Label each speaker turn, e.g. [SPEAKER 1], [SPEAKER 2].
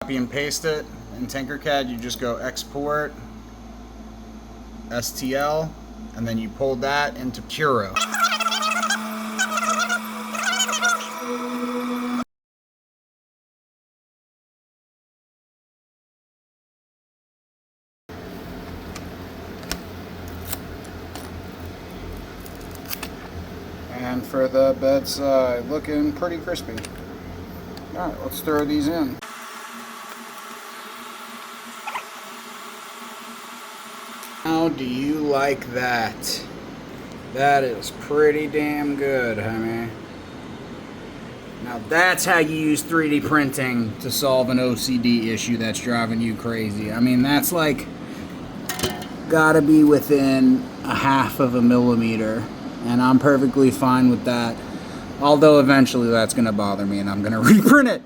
[SPEAKER 1] Copy and paste it. In Tinkercad, you just go export, STL, and then you pull that into Puro. And for the bedside, looking pretty crispy. Alright, let's throw these in. How do you like that? That is pretty damn good, honey. Now that's how you use 3D printing to solve an OCD issue that's driving you crazy. I mean, that's like gotta be within a half of a millimeter, and I'm perfectly fine with that. Although eventually that's gonna bother me and I'm gonna reprint it.